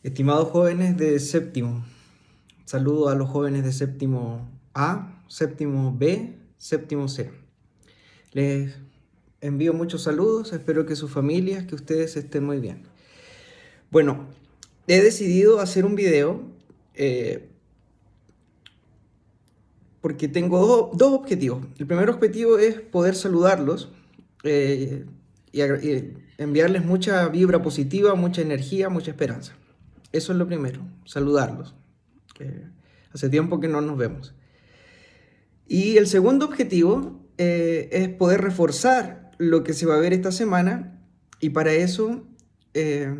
Estimados jóvenes de séptimo, saludo a los jóvenes de séptimo A, séptimo B, séptimo C. Les envío muchos saludos, espero que sus familias, que ustedes estén muy bien. Bueno, he decidido hacer un video porque tengo dos objetivos. El primer objetivo es poder saludarlos y enviarles mucha vibra positiva, mucha energía, mucha esperanza. Eso es lo primero, saludarlos. Hace tiempo que no nos vemos. Y el segundo objetivo es poder reforzar lo que se va a ver esta semana y para eso eh,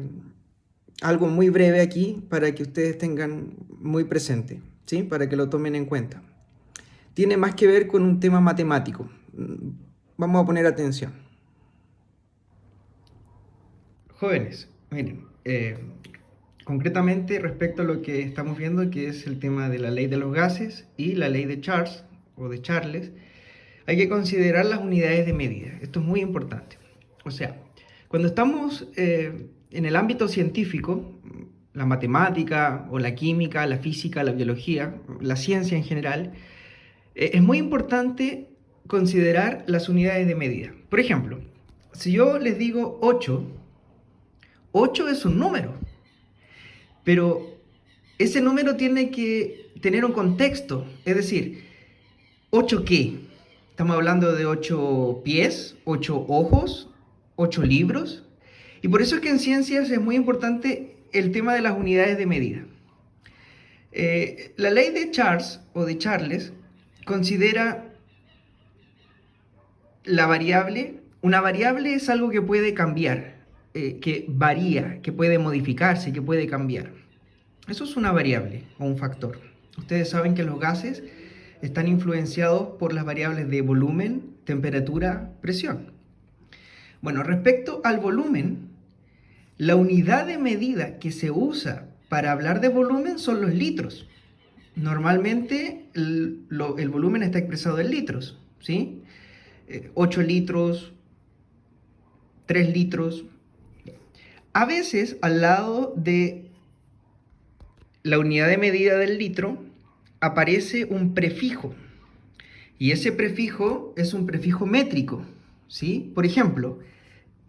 algo muy breve aquí para que ustedes tengan muy presente, ¿sí? Para que lo tomen en cuenta. Tiene más que ver con un tema matemático. Vamos a poner atención. Jóvenes, miren, concretamente respecto a lo que estamos viendo, que es el tema de la ley de los gases y la ley de Charles o de Charles, hay que considerar las unidades de medida. Esto es muy importante. O sea, cuando estamos en el ámbito científico, la matemática o la química, la física, la biología, la ciencia en general, es muy importante considerar las unidades de medida. Por ejemplo, si yo les digo 8, 8 es un número, pero ese número tiene que tener un contexto, es decir, ¿8 qué? Estamos hablando de 8 pies, 8 ojos, 8 libros. Y por eso es que en ciencias es muy importante el tema de las unidades de medida. La ley de Charles o de Charles considera la variable. Una variable es algo que puede cambiar, que varía, que puede modificarse, que puede cambiar. Eso es una variable o un factor. Ustedes saben que los gases están influenciados por las variables de volumen, temperatura, presión. Bueno, respecto al volumen, la unidad de medida que se usa para hablar de volumen son los litros. Normalmente el volumen está expresado en litros, ¿sí? 8 litros, 3 litros. A veces, al lado de la unidad de medida del litro, aparece un prefijo. Y ese prefijo es un prefijo métrico, ¿sí? Por ejemplo,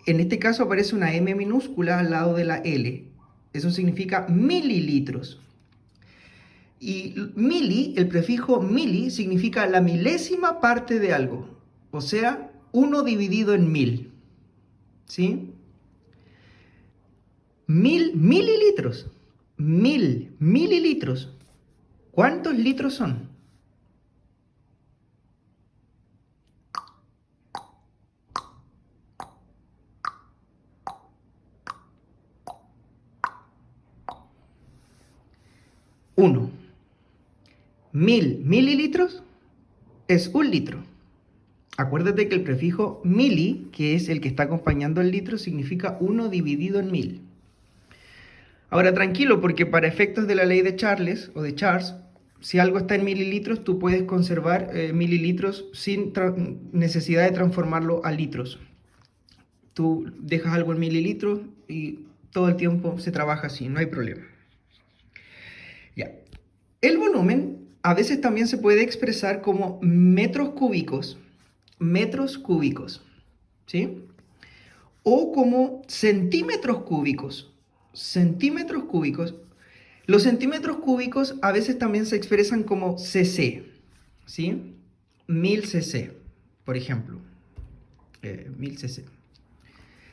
en este caso aparece una M minúscula al lado de la L. Eso significa mililitros. Y mili, el prefijo mili, significa la milésima parte de algo. O sea, 1 dividido en 1000. ¿Sí? 1000 mililitros. 1000 mililitros. ¿Cuántos litros son? Uno. 1000 mililitros es un litro. Acuérdate que el prefijo mili, que es el que está acompañando al litro, significa 1 dividido en 1000. Ahora tranquilo, porque para efectos de la ley de Charles o de Charles, si algo está en mililitros, tú puedes conservar mililitros sin necesidad de transformarlo a litros. Tú dejas algo en mililitros y todo el tiempo se trabaja así, no hay problema. Ya. El volumen a veces también se puede expresar como metros cúbicos, ¿sí? O como centímetros cúbicos, centímetros cúbicos. Los centímetros cúbicos a veces también se expresan como cc, ¿sí? 1000 cc, por ejemplo. 1000 cc.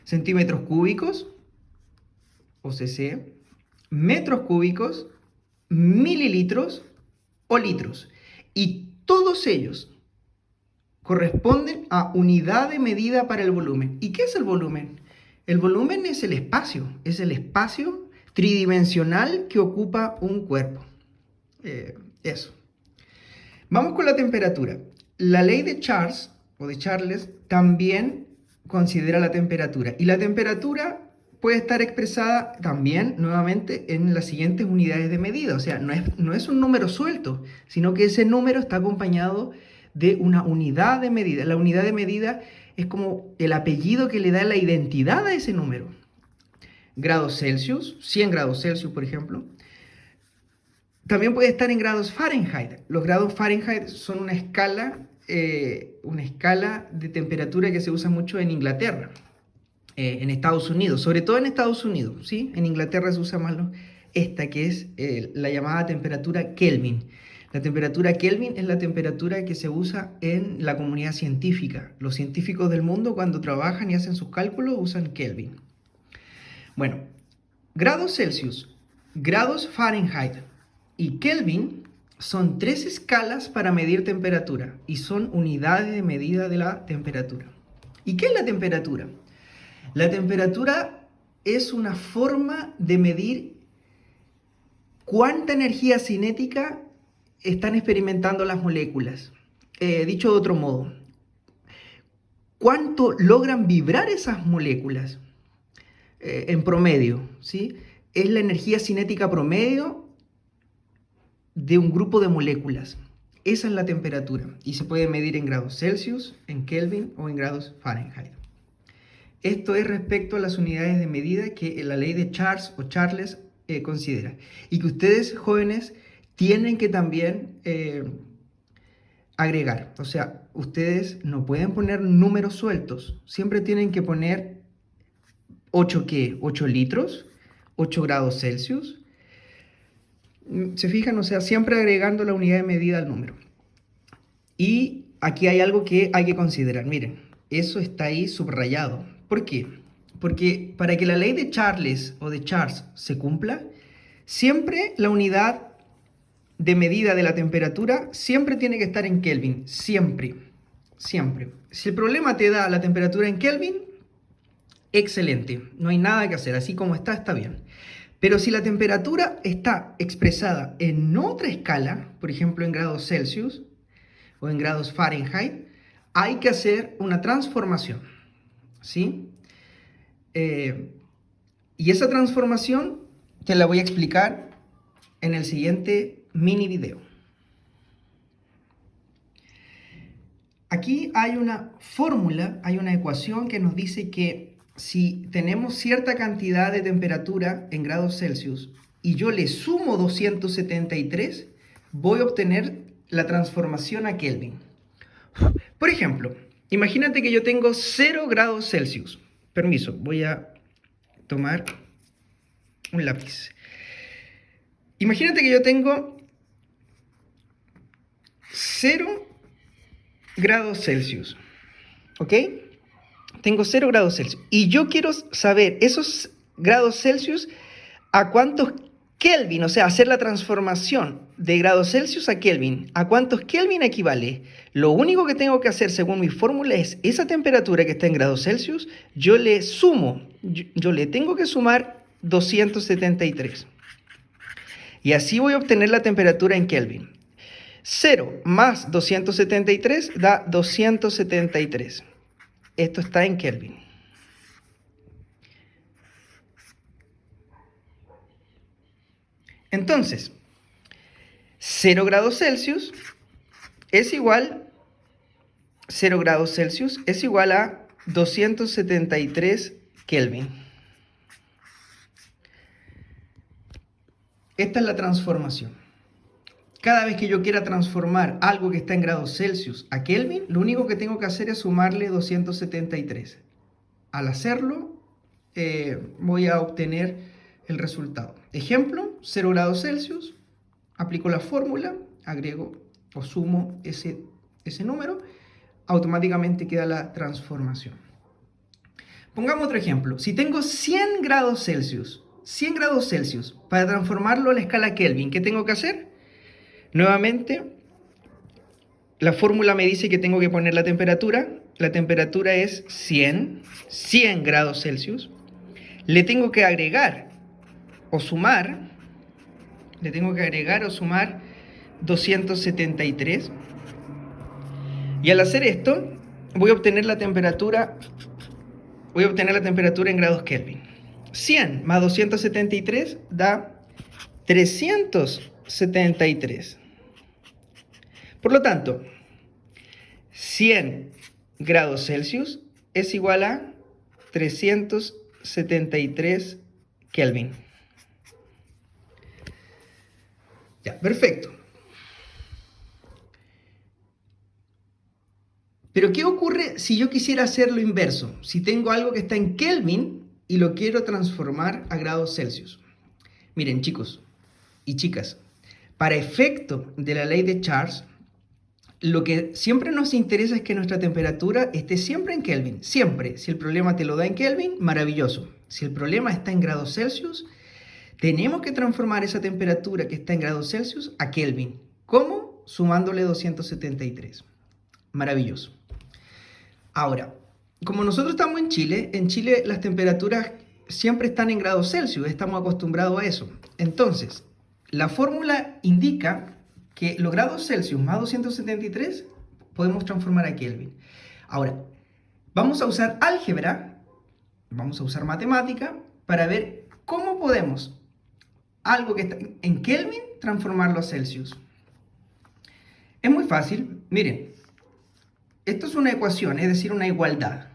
Centímetros cúbicos, o cc, metros cúbicos, mililitros o litros. Y todos ellos corresponden a unidad de medida para el volumen. ¿Y qué es el volumen? El volumen es el espacio tridimensional que ocupa un cuerpo. Eso. Vamos con la temperatura. La ley de Charles o de Charles también considera la temperatura. Y la temperatura puede estar expresada también, nuevamente, en las siguientes unidades de medida. O sea, no es un número suelto, sino que ese número está acompañado de una unidad de medida. La unidad de medida es como el apellido que le da la identidad a ese número. grados Celsius, 100 grados Celsius, por ejemplo. También puede estar en grados Fahrenheit. Los grados Fahrenheit son una escala de temperatura que se usa mucho en Inglaterra, en Estados Unidos, sobre todo en Estados Unidos, ¿sí? En Inglaterra se usa más esta que es la llamada temperatura Kelvin. La temperatura Kelvin es la temperatura que se usa en la comunidad científica. Los científicos del mundo cuando trabajan y hacen sus cálculos usan Kelvin. Bueno, grados Celsius, grados Fahrenheit y Kelvin son 3 escalas para medir temperatura y son unidades de medida de la temperatura. ¿Y qué es la temperatura? La temperatura es una forma de medir cuánta energía cinética están experimentando las moléculas. Dicho de otro modo, ¿cuánto logran vibrar esas moléculas en promedio? ¿Sí? Es la energía cinética promedio de un grupo de moléculas. Esa es la temperatura y se puede medir en grados Celsius, en Kelvin o en grados Fahrenheit. Esto es respecto a las unidades de medida que la ley de Charles considera. Y que ustedes, jóvenes, tienen que también agregar. O sea, ustedes no pueden poner números sueltos. Siempre tienen que poner 8 litros, 8 grados Celsius. ¿Se fijan? O sea, siempre agregando la unidad de medida al número. Y aquí hay algo que hay que considerar. Miren, eso está ahí subrayado. ¿Por qué? Porque para que la ley de Charles o de Charles se cumpla, siempre la unidad de medida de la temperatura siempre tiene que estar en Kelvin. Siempre. Siempre. Si el problema te da la temperatura en Kelvin, excelente. No hay nada que hacer. Así como está bien. Pero si la temperatura está expresada en otra escala, por ejemplo en grados Celsius o en grados Fahrenheit, hay que hacer una transformación, ¿sí? Y esa transformación te la voy a explicar en el siguiente mini video. Aquí hay una fórmula, hay una ecuación que nos dice que si tenemos cierta cantidad de temperatura en grados Celsius y yo le sumo 273, voy a obtener la transformación a Kelvin. Por ejemplo, imagínate que yo tengo 0 grados Celsius. Permiso, voy a tomar un lápiz. Imagínate que yo tengo 0 grados Celsius. ¿Ok? Tengo 0 grados Celsius. Y yo quiero saber esos grados Celsius a cuántos Kelvin, o sea, hacer la transformación de grados Celsius a Kelvin. ¿A cuántos Kelvin equivale? Lo único que tengo que hacer según mi fórmula es esa temperatura que está en grados Celsius, yo le sumo, yo le tengo que sumar 273. Y así voy a obtener la temperatura en Kelvin. 0 más 273 da 273. Esto está en Kelvin. Entonces, 0 grados Celsius es igual, 0 grados Celsius es igual a 273 Kelvin. Esta es la transformación. Cada vez que yo quiera transformar algo que está en grados Celsius a Kelvin, lo único que tengo que hacer es sumarle 273. Al hacerlo, voy a obtener el resultado. Ejemplo, 0 grados Celsius, aplico la fórmula, agrego o sumo ese número, automáticamente queda la transformación. Pongamos otro ejemplo. Si tengo 100 grados Celsius, para transformarlo a la escala Kelvin, ¿qué tengo que hacer? Nuevamente, la fórmula me dice que tengo que poner la temperatura. La temperatura es 100 grados Celsius. Le tengo que agregar o sumar 273. Y al hacer esto, voy a obtener la temperatura en grados Kelvin. 100 más 273 da 373. Por lo tanto, 100 grados Celsius es igual a 373 Kelvin. Ya, perfecto. Pero ¿qué ocurre si yo quisiera hacer lo inverso? Si tengo algo que está en Kelvin y lo quiero transformar a grados Celsius. Miren, chicos y chicas, para efecto de la ley de Charles, lo que siempre nos interesa es que nuestra temperatura esté siempre en Kelvin. Siempre. Si el problema te lo da en Kelvin, maravilloso. Si el problema está en grados Celsius, tenemos que transformar esa temperatura que está en grados Celsius a Kelvin. ¿Cómo? Sumándole 273. Maravilloso. Ahora, como nosotros estamos en Chile las temperaturas siempre están en grados Celsius, estamos acostumbrados a eso. Entonces, la fórmula indica que los grados Celsius más 273 podemos transformar a Kelvin. Ahora, vamos a usar álgebra, vamos a usar matemática para ver cómo podemos algo que está en Kelvin transformarlo a Celsius. Es muy fácil, miren. Esto es una ecuación, es decir, una igualdad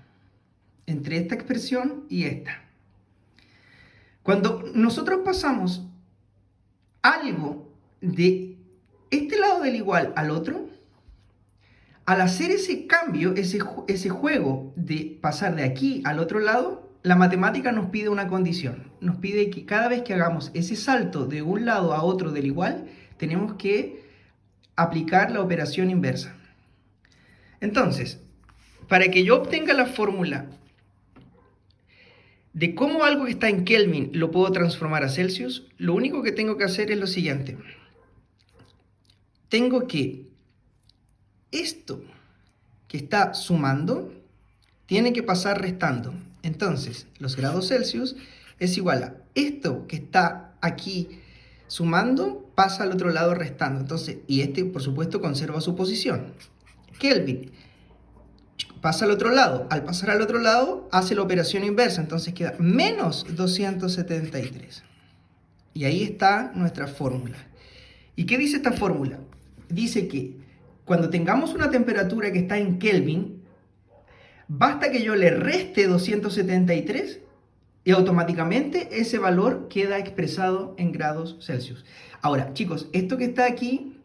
entre esta expresión y esta. Cuando nosotros pasamos algo de este lado del igual al otro, al hacer ese cambio, ese juego de pasar de aquí al otro lado, la matemática nos pide una condición. Nos pide que cada vez que hagamos ese salto de un lado a otro del igual, tenemos que aplicar la operación inversa. Entonces, para que yo obtenga la fórmula de cómo algo que está en Kelvin lo puedo transformar a Celsius, lo único que tengo que hacer es lo siguiente. Tengo que esto que está sumando tiene que pasar restando. Entonces, los grados Celsius es igual a esto que está aquí sumando pasa al otro lado restando. Entonces, y este, por supuesto, conserva su posición. Kelvin pasa al otro lado. Al pasar al otro lado, hace la operación inversa. Entonces queda menos 273. Y ahí está nuestra fórmula. ¿Y qué dice esta fórmula? Dice que cuando tengamos una temperatura que está en Kelvin, basta que yo le reste 273 y automáticamente ese valor queda expresado en grados Celsius. Ahora, chicos, esto que está aquí,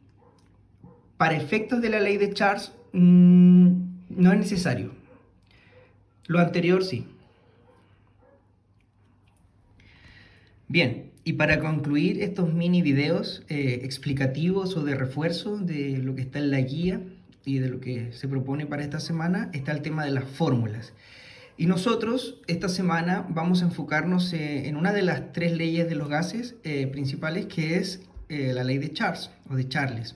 para efectos de la ley de Charles, no es necesario. Lo anterior sí. Bien, y para concluir estos mini videos explicativos o de refuerzo de lo que está en la guía y de lo que se propone para esta semana, está el tema de las fórmulas. Y nosotros esta semana vamos a enfocarnos en una de las tres leyes de los gases principales, que es la ley de Charles o de Charles.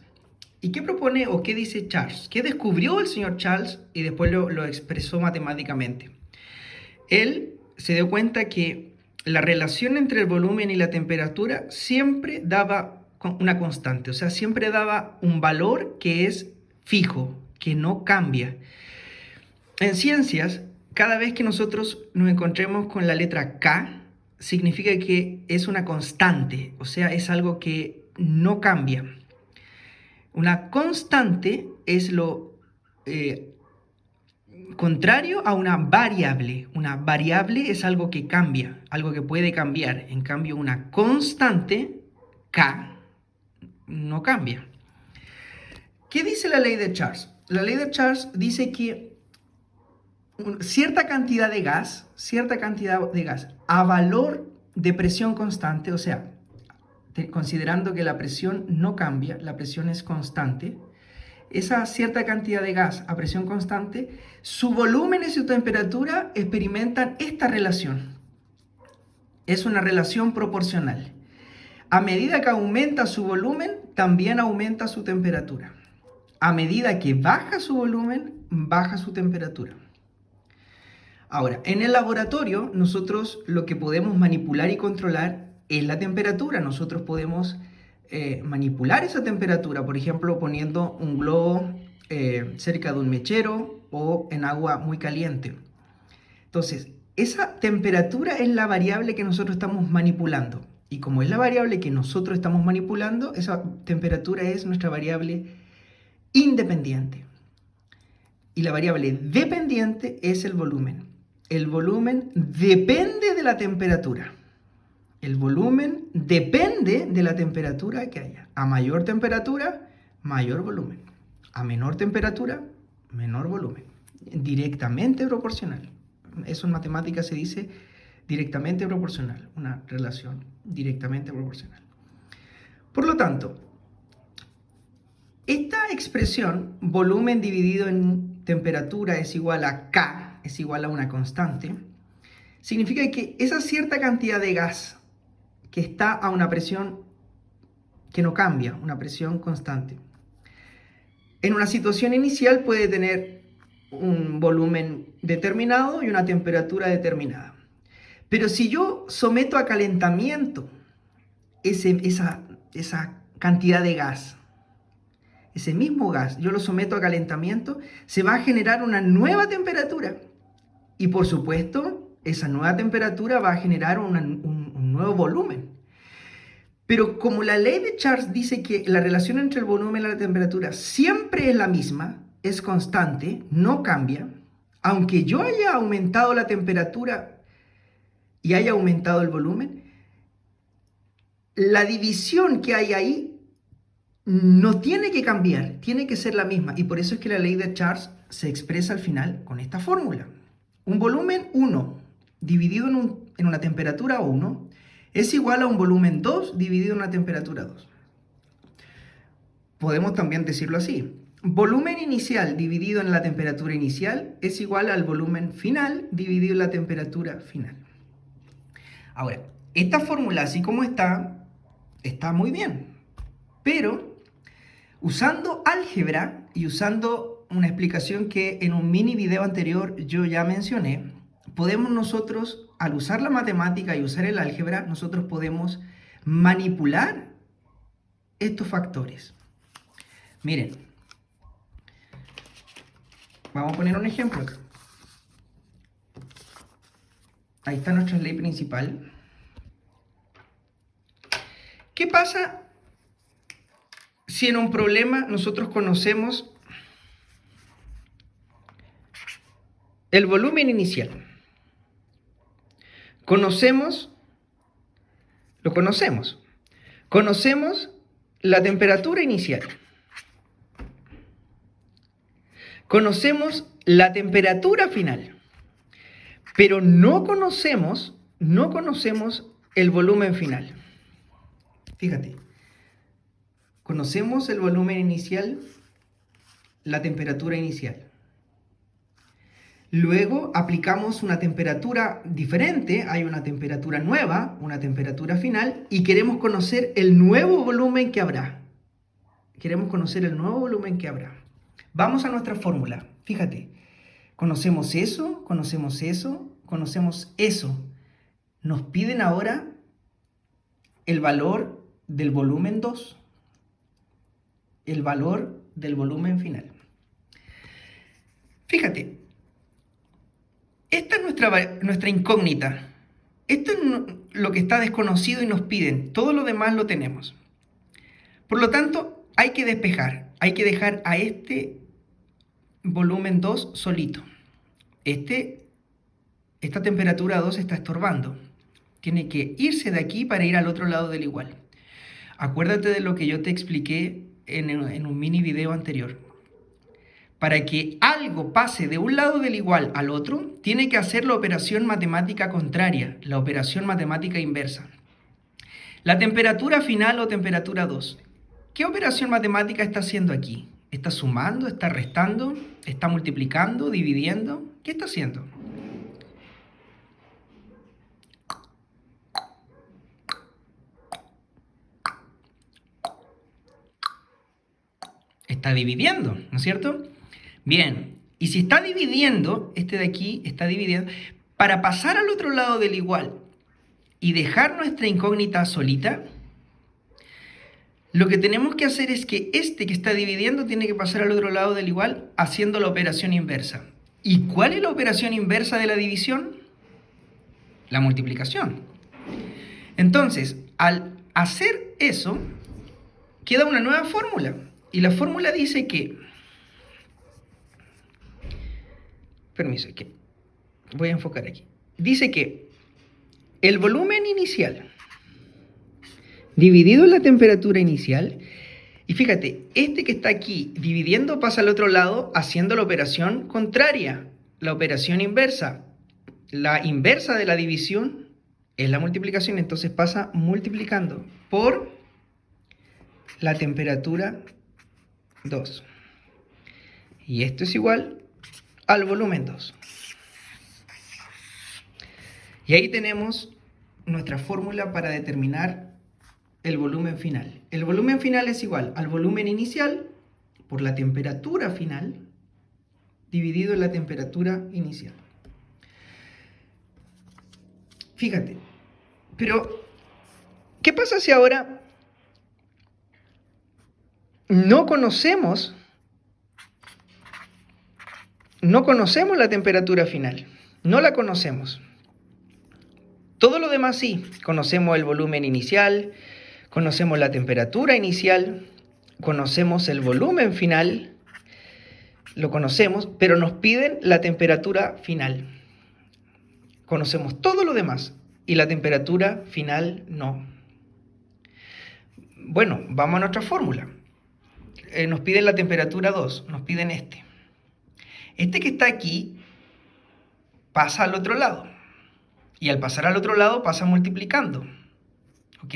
¿Y qué propone o qué dice Charles? ¿Qué descubrió el señor Charles y después lo expresó matemáticamente? Él se dio cuenta que la relación entre el volumen y la temperatura siempre daba una constante, o sea, siempre daba un valor que es fijo, que no cambia. En ciencias, cada vez que nosotros nos encontremos con la letra K, significa que es una constante, o sea, es algo que no cambia. Una constante es lo contrario a una variable. Una variable es algo que cambia, algo que puede cambiar. En cambio, una constante, K, no cambia. ¿Qué dice la ley de Charles? La ley de Charles dice que cierta cantidad de gas a valor de presión constante, o sea, considerando que la presión no cambia, la presión es constante, esa cierta cantidad de gas a presión constante, su volumen y su temperatura experimentan esta relación. Es una relación proporcional. A medida que aumenta su volumen, también aumenta su temperatura. A medida que baja su volumen, baja su temperatura. Ahora, en el laboratorio, nosotros lo que podemos manipular y controlar es la temperatura. Nosotros podemos manipular esa temperatura, por ejemplo, poniendo un globo cerca de un mechero o en agua muy caliente. Entonces, esa temperatura es la variable que nosotros estamos manipulando. Y como es la variable que nosotros estamos manipulando, esa temperatura es nuestra variable independiente. Y la variable dependiente es el volumen. El volumen depende de la temperatura. El volumen depende de la temperatura que haya. A mayor temperatura, mayor volumen. A menor temperatura, menor volumen. Directamente proporcional. Eso en matemáticas se dice directamente proporcional. Una relación directamente proporcional. Por lo tanto, esta expresión, volumen dividido en temperatura es igual a K, es igual a una constante, significa que esa cierta cantidad de gas que está a una presión que no cambia, una presión constante, en una situación inicial puede tener un volumen determinado y una temperatura determinada. Pero si yo someto a calentamiento esa cantidad de gas, ese mismo gas, yo lo someto a calentamiento, se va a generar una nueva temperatura. Y por supuesto, esa nueva temperatura va a generar un nuevo volumen. Pero como la ley de Charles dice que la relación entre el volumen y la temperatura siempre es la misma, es constante, no cambia, aunque yo haya aumentado la temperatura y haya aumentado el volumen, la división que hay ahí no tiene que cambiar, tiene que ser la misma. Y por eso es que la ley de Charles se expresa al final con esta fórmula. Un volumen 1 dividido en una temperatura 1 es igual a un volumen 2 dividido en una temperatura 2. Podemos también decirlo así. Volumen inicial dividido en la temperatura inicial es igual al volumen final dividido en la temperatura final. Ahora, esta fórmula así como está muy bien. Pero usando álgebra y usando una explicación que en un mini video anterior yo ya mencioné, podemos nosotros, al usar la matemática y usar el álgebra, nosotros podemos manipular estos factores. Miren, vamos a poner un ejemplo acá. Ahí está nuestra ley principal. ¿Qué pasa si en un problema nosotros conocemos el volumen inicial? Lo conocemos. Conocemos la temperatura inicial. Conocemos la temperatura final. Pero no conocemos el volumen final. Fíjate. Conocemos el volumen inicial, la temperatura inicial. Luego aplicamos una temperatura diferente, hay una temperatura nueva, una temperatura final, y queremos conocer el nuevo volumen que habrá. Queremos conocer el nuevo volumen que habrá. Vamos a nuestra fórmula. Fíjate, conocemos eso, conocemos eso, conocemos eso. Nos piden ahora el valor del volumen 2. El valor del volumen final. Fíjate, esta es nuestra incógnita. Esto es lo que está desconocido y nos piden. Todo lo demás lo tenemos. Por lo tanto, hay que despejar. Hay que dejar a este volumen 2 solito. Esta temperatura 2 está estorbando. Tiene que irse de aquí para ir al otro lado del igual. Acuérdate de lo que yo te expliqué en un mini video anterior. Para que algo pase de un lado del igual al otro, tiene que hacer la operación matemática contraria, la operación matemática inversa. La temperatura final o temperatura 2. ¿Qué operación matemática está haciendo aquí? ¿Está sumando? ¿Está restando? ¿Está multiplicando? ¿Dividiendo? ¿Qué está haciendo? Está dividiendo, ¿no es cierto? Bien, y si está dividiendo, este de aquí está dividiendo, para pasar al otro lado del igual y dejar nuestra incógnita solita, lo que tenemos que hacer es que este que está dividiendo tiene que pasar al otro lado del igual haciendo la operación inversa. ¿Y cuál es la operación inversa de la división? La multiplicación. Entonces, al hacer eso, queda una nueva fórmula. Y la fórmula dice que... Permiso, voy a enfocar aquí. Dice que el volumen inicial dividido en la temperatura inicial. Y fíjate, este que está aquí dividiendo pasa al otro lado haciendo la operación contraria, la operación inversa. La inversa de la división es la multiplicación, entonces pasa multiplicando por la temperatura 2. Y esto es igual al volumen 2. Y ahí tenemos nuestra fórmula para determinar el volumen final. El volumen final es igual al volumen inicial por la temperatura final dividido en la temperatura inicial. Fíjate, pero ¿qué pasa si ahora no conocemos la temperatura final? No la conocemos. Todo lo demás sí, conocemos el volumen inicial, conocemos la temperatura inicial, conocemos el volumen final, lo conocemos, pero nos piden la temperatura final. Conocemos todo lo demás y la temperatura final no. Bueno, vamos a nuestra fórmula. Nos piden la temperatura 2, nos piden este. Este que está aquí pasa al otro lado. Y al pasar al otro lado pasa multiplicando. ¿Ok?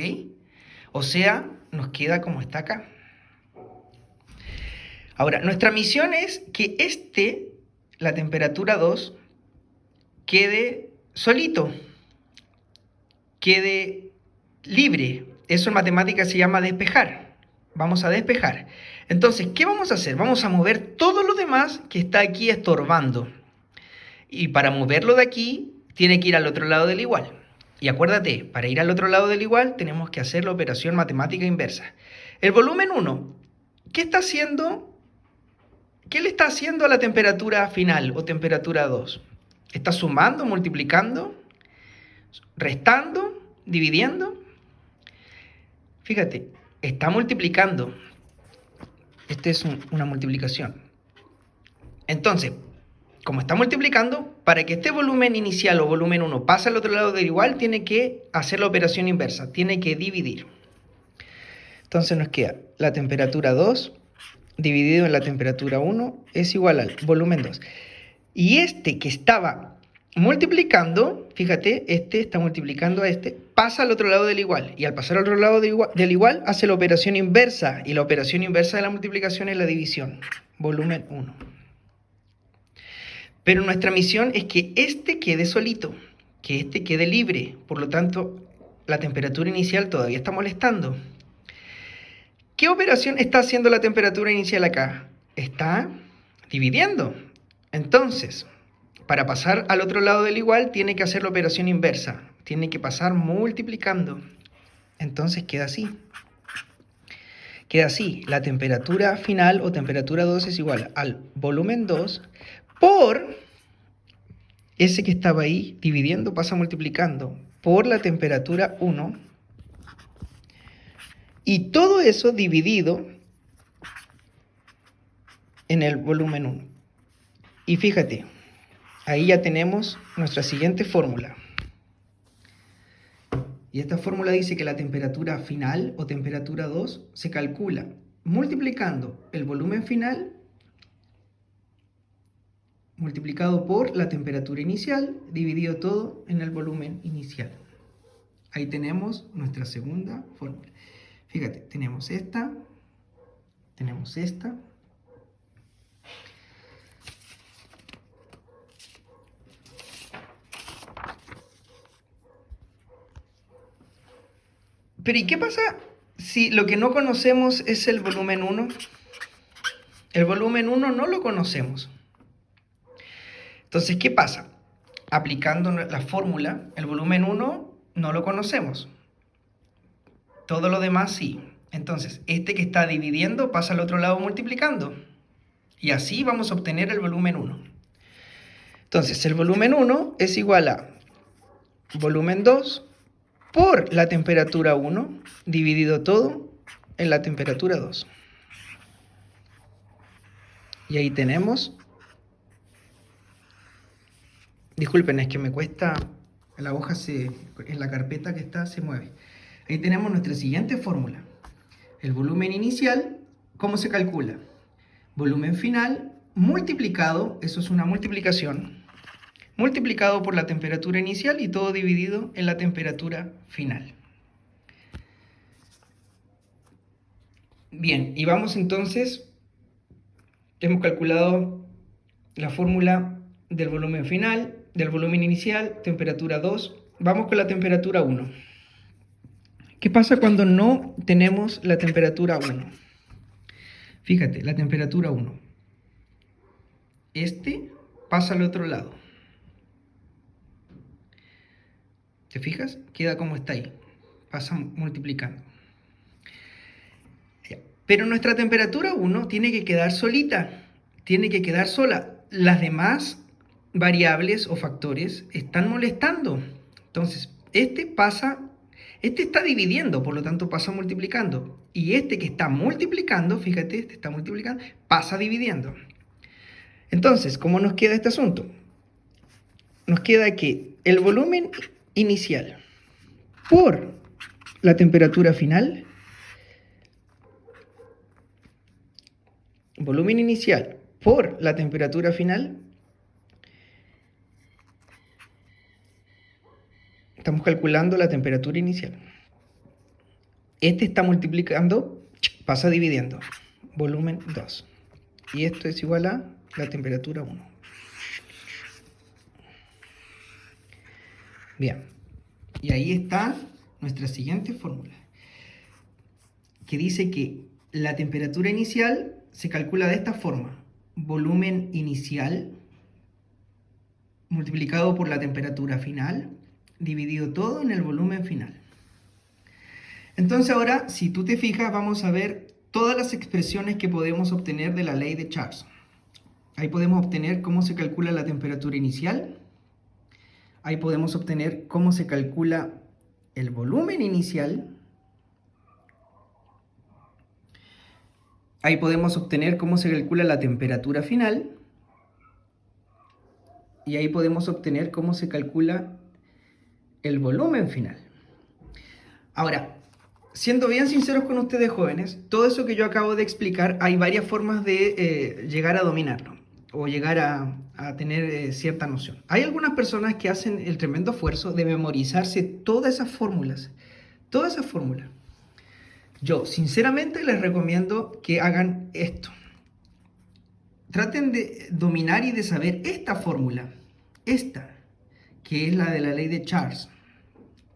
O sea, nos queda como está acá. Ahora, nuestra misión es que la temperatura 2, quede solito, quede libre. Eso en matemáticas se llama despejar. Vamos a despejar. Entonces, ¿qué vamos a hacer? Vamos a mover todo lo demás que está aquí estorbando. Y para moverlo de aquí, tiene que ir al otro lado del igual. Y acuérdate, para ir al otro lado del igual, tenemos que hacer la operación matemática inversa. El volumen 1, ¿qué está haciendo? ¿Qué le está haciendo a la temperatura final o temperatura 2? ¿Está sumando, multiplicando, restando, dividiendo? Fíjate, está multiplicando. Esta es una multiplicación. Entonces, como está multiplicando, para que este volumen inicial o volumen 1 pase al otro lado del igual, tiene que hacer la operación inversa, tiene que dividir. Entonces nos queda la temperatura 2 dividido en la temperatura 1 es igual al volumen 2. Y este que estaba multiplicando, fíjate, este está multiplicando a este, pasa al otro lado del igual. Y al pasar al otro lado del igual, hace la operación inversa. Y la operación inversa de la multiplicación es la división. Volumen 1. Pero nuestra misión es que este quede solito, que este quede libre. Por lo tanto, la temperatura inicial todavía está molestando. ¿Qué operación está haciendo la temperatura inicial acá? Está dividiendo. Entonces, para pasar al otro lado del igual, tiene que hacer la operación inversa. Tiene que pasar multiplicando. Entonces queda así. Queda así. La temperatura final o temperatura 2 es igual al volumen 2 por ese que estaba ahí dividiendo, pasa multiplicando por la temperatura 1. Y todo eso dividido en el volumen 1. Y fíjate, ahí ya tenemos nuestra siguiente fórmula. Y esta fórmula dice que la temperatura final o temperatura 2 se calcula multiplicando el volumen final multiplicado por la temperatura inicial dividido todo en el volumen inicial. Ahí tenemos nuestra segunda fórmula. Fíjate, tenemos esta. Pero ¿y qué pasa si lo que no conocemos es el volumen 1? El volumen 1 no lo conocemos. Entonces, ¿qué pasa? Aplicando la fórmula, el volumen 1 no lo conocemos. Todo lo demás sí. Entonces, este que está dividiendo pasa al otro lado multiplicando. Y así vamos a obtener el volumen 1. Entonces, el volumen 1 es igual a volumen 2 por la temperatura 1 dividido todo en la temperatura 2. Y ahí tenemos... Disculpen, es que me cuesta... La hoja en la carpeta que está se mueve. Ahí tenemos nuestra siguiente fórmula. El volumen inicial, ¿cómo se calcula? Volumen final multiplicado, eso es una multiplicación, multiplicado por la temperatura inicial y todo dividido en la temperatura final. Bien, y vamos entonces, hemos calculado la fórmula del volumen final, del volumen inicial, temperatura 2, vamos con la temperatura 1. ¿Qué pasa cuando no tenemos la temperatura 1? Fíjate, la temperatura 1. Este pasa al otro lado. ¿Te fijas? Queda como está ahí. Pasa multiplicando. Pero nuestra temperatura 1 tiene que quedar solita. Tiene que quedar sola. Las demás variables o factores están molestando. Entonces, este está dividiendo, por lo tanto pasa multiplicando. Y este que está multiplicando, fíjate, este está multiplicando, pasa dividiendo. Entonces, ¿cómo nos queda este asunto? Nos queda que el volumen inicial por la temperatura final, volumen inicial por la temperatura final, estamos calculando la temperatura inicial. Este está multiplicando, pasa dividiendo, volumen 2. Y esto es igual a la temperatura 1. Bien, y ahí está nuestra siguiente fórmula, que dice que la temperatura inicial se calcula de esta forma: volumen inicial multiplicado por la temperatura final, dividido todo en el volumen final. Entonces ahora, si tú te fijas, vamos a ver todas las expresiones que podemos obtener de la ley de Charles. Ahí podemos obtener cómo se calcula la temperatura inicial. Ahí podemos obtener cómo se calcula el volumen inicial. Ahí podemos obtener cómo se calcula la temperatura final. Y ahí podemos obtener cómo se calcula el volumen final. Ahora, siendo bien sinceros con ustedes, jóvenes, todo eso que yo acabo de explicar, hay varias formas de llegar a dominarlo o llegar a tener cierta noción. Hay algunas personas que hacen el tremendo esfuerzo de memorizarse todas esas fórmulas. Todas esas fórmulas. Yo, sinceramente, les recomiendo que hagan esto. Traten de dominar y de saber esta fórmula. Esta, que es la de la ley de Charles.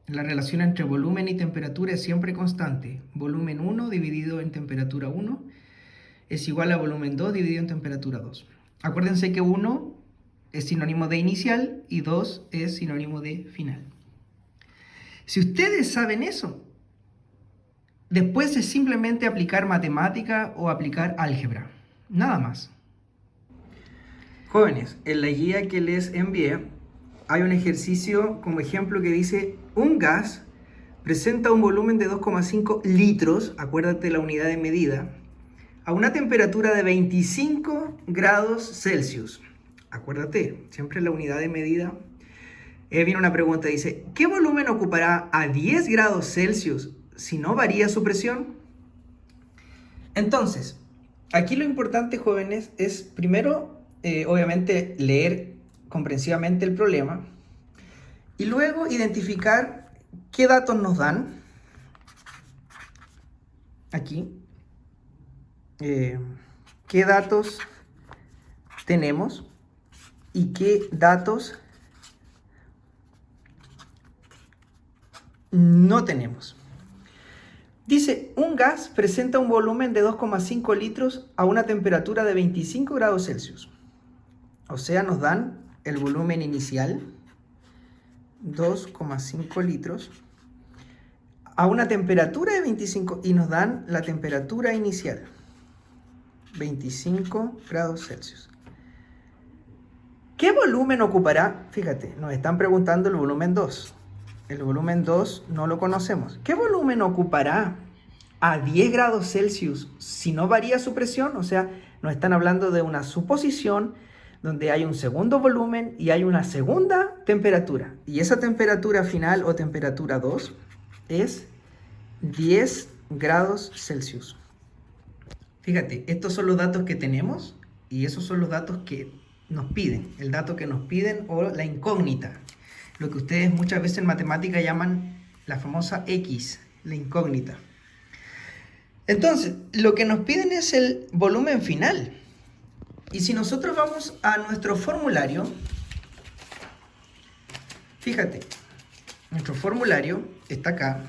La relación entre volumen y temperatura es siempre constante. Volumen 1 dividido en temperatura 1 es igual a volumen 2 dividido en temperatura 2. Acuérdense que 1 es sinónimo de inicial y 2 es sinónimo de final. Si ustedes saben eso, después es simplemente aplicar matemática o aplicar álgebra. Nada más. Jóvenes, en la guía que les envié hay un ejercicio como ejemplo que dice: un gas presenta un volumen de 2,5 litros, acuérdate la unidad de medida, a una temperatura de 25 grados Celsius. Acuérdate, siempre la unidad de medida. Viene una pregunta, dice: ¿qué volumen ocupará a 10 grados Celsius si no varía su presión? Entonces, aquí lo importante, jóvenes, es primero, obviamente, leer comprensivamente el problema y luego identificar qué datos nos dan aquí, qué datos tenemos y qué datos no tenemos. Dice: un gas presenta un volumen de 2,5 litros a una temperatura de 25 grados Celsius. O sea, nos dan el volumen inicial, 2,5 litros, a una temperatura de 25, y nos dan la temperatura inicial, 25 grados Celsius. ¿Qué volumen ocupará? Fíjate, nos están preguntando el volumen 2. El volumen 2 no lo conocemos. ¿Qué volumen ocupará a 10 grados Celsius si no varía su presión? O sea, nos están hablando de una suposición donde hay un segundo volumen y hay una segunda temperatura. Y esa temperatura final o temperatura 2 es 10 grados Celsius. Fíjate, estos son los datos que tenemos y esos son los datos que nos piden, el dato que nos piden o la incógnita, lo que ustedes muchas veces en matemática llaman la famosa X, la incógnita. Entonces, lo que nos piden es el volumen final. Y si nosotros vamos a nuestro formulario, fíjate, nuestro formulario está acá.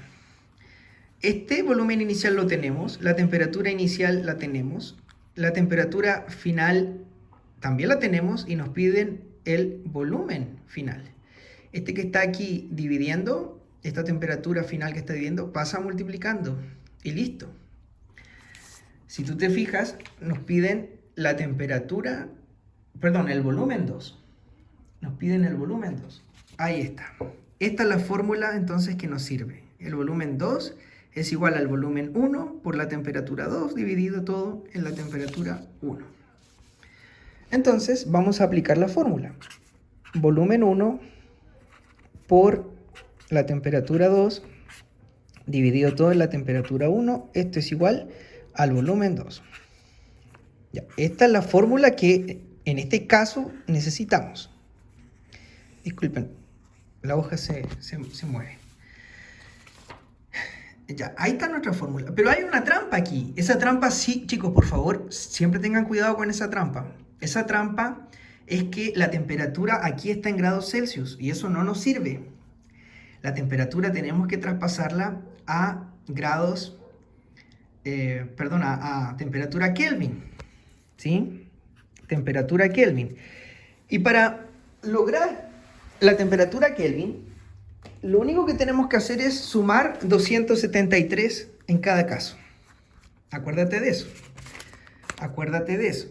Este volumen inicial lo tenemos, la temperatura inicial la tenemos, la temperatura final también la tenemos y nos piden el volumen final. Este que está aquí dividiendo, esta temperatura final que está dividiendo, pasa multiplicando y listo. Si tú te fijas, nos piden la temperatura, perdón, el volumen 2. Nos piden el volumen 2. Ahí está. Esta es la fórmula entonces que nos sirve. El volumen 2 es igual al volumen 1 por la temperatura 2 dividido todo en la temperatura 1. Entonces vamos a aplicar la fórmula. Volumen 1 por la temperatura 2 dividido todo en la temperatura 1. Esto es igual al volumen 2. Ya, esta es la fórmula que en este caso necesitamos. Disculpen, la hoja se mueve. Ya, ahí está nuestra fórmula. Pero hay una trampa aquí. Esa trampa, sí, chicos, por favor, siempre tengan cuidado con esa trampa. Esa trampa es que la temperatura aquí está en grados Celsius y eso no nos sirve. La temperatura tenemos que traspasarla a grados, a temperatura Kelvin. ¿Sí? Temperatura Kelvin. Y para lograr la temperatura Kelvin, lo único que tenemos que hacer es sumar 273 en cada caso. Acuérdate de eso. Acuérdate de eso.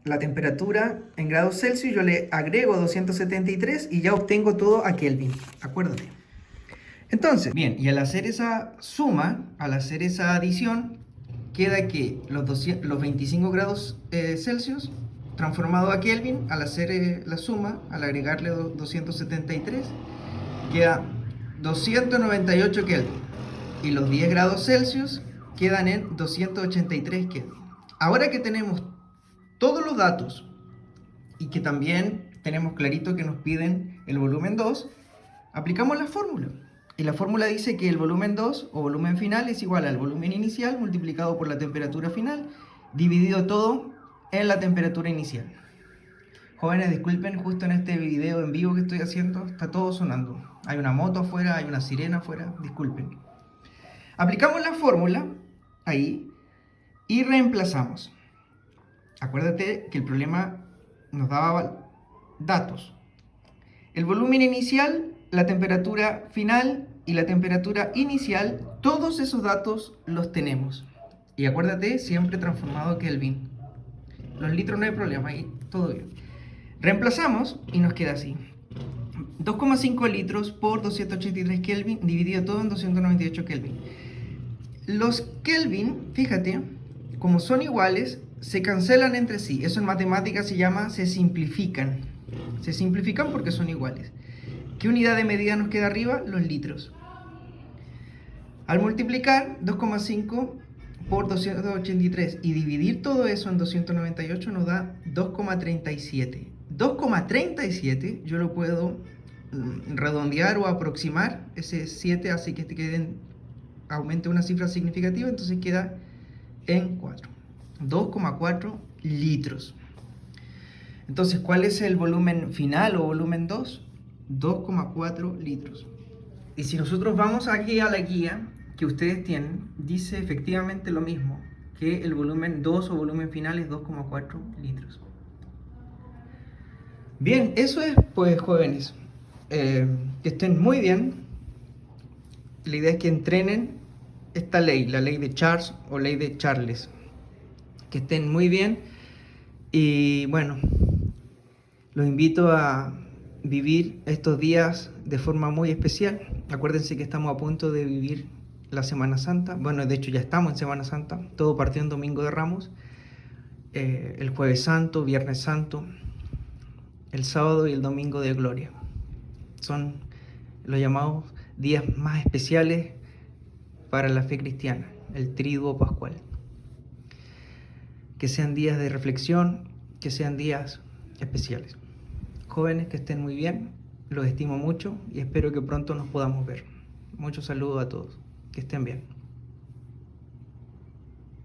La temperatura en grados Celsius yo le agrego 273 y ya obtengo todo a Kelvin. Acuérdate. Entonces, bien, y al hacer esa suma, al hacer esa adición, queda que los 25 grados Celsius transformado a Kelvin, al hacer la suma, al agregarle 273, queda 298 Kelvin. Y los 10 grados Celsius quedan en 283 Kelvin. Ahora que tenemos todos los datos y que también tenemos clarito que nos piden el volumen 2, aplicamos la fórmula. Y la fórmula dice que el volumen 2 o volumen final es igual al volumen inicial multiplicado por la temperatura final, dividido todo en la temperatura inicial. Jóvenes, disculpen, justo en este video en vivo que estoy haciendo está todo sonando. Hay una moto afuera, hay una sirena afuera, disculpen. Aplicamos la fórmula ahí y reemplazamos. Acuérdate que el problema nos daba datos. El volumen inicial, la temperatura final y la temperatura inicial, todos esos datos los tenemos. Y acuérdate, siempre transformado a Kelvin. Los litros no hay problema, ahí todo bien. Reemplazamos y nos queda así. 2,5 litros por 283 Kelvin dividido todo en 298 Kelvin. Los Kelvin, fíjate, como son iguales, se cancelan entre sí. Eso en matemáticas se llama, se simplifican. Se simplifican porque son iguales. ¿Qué unidad de medida nos queda arriba? Los litros. Al multiplicar 2,5 por 283 y dividir todo eso en 298 nos da 2,37. 2,37 yo lo puedo redondear o aproximar. Ese 7 hace que aumente una cifra significativa, entonces queda en 4. 2,4 litros. Entonces, ¿cuál es el volumen final o volumen 2? 2,4 litros. Y si nosotros vamos aquí a la guía que ustedes tienen, dice efectivamente lo mismo, que el volumen 2 o volumen final es 2,4 litros. Bien, eso es, pues, jóvenes, que estén muy bien. La idea es que entrenen esta ley, la ley de Charles o ley de Charles. Que estén muy bien y bueno, los invito a vivir estos días de forma muy especial. Acuérdense que estamos a punto de vivir la Semana Santa. Bueno, de hecho ya estamos en Semana Santa. Todo partió en Domingo de Ramos. El Jueves Santo, Viernes Santo, el sábado y el Domingo de Gloria. Son los llamados días más especiales para la fe cristiana, el Triduo Pascual. Que sean días de reflexión, que sean días especiales. Jóvenes, que estén muy bien, los estimo mucho y espero que pronto nos podamos ver. Muchos saludos a todos, que estén bien.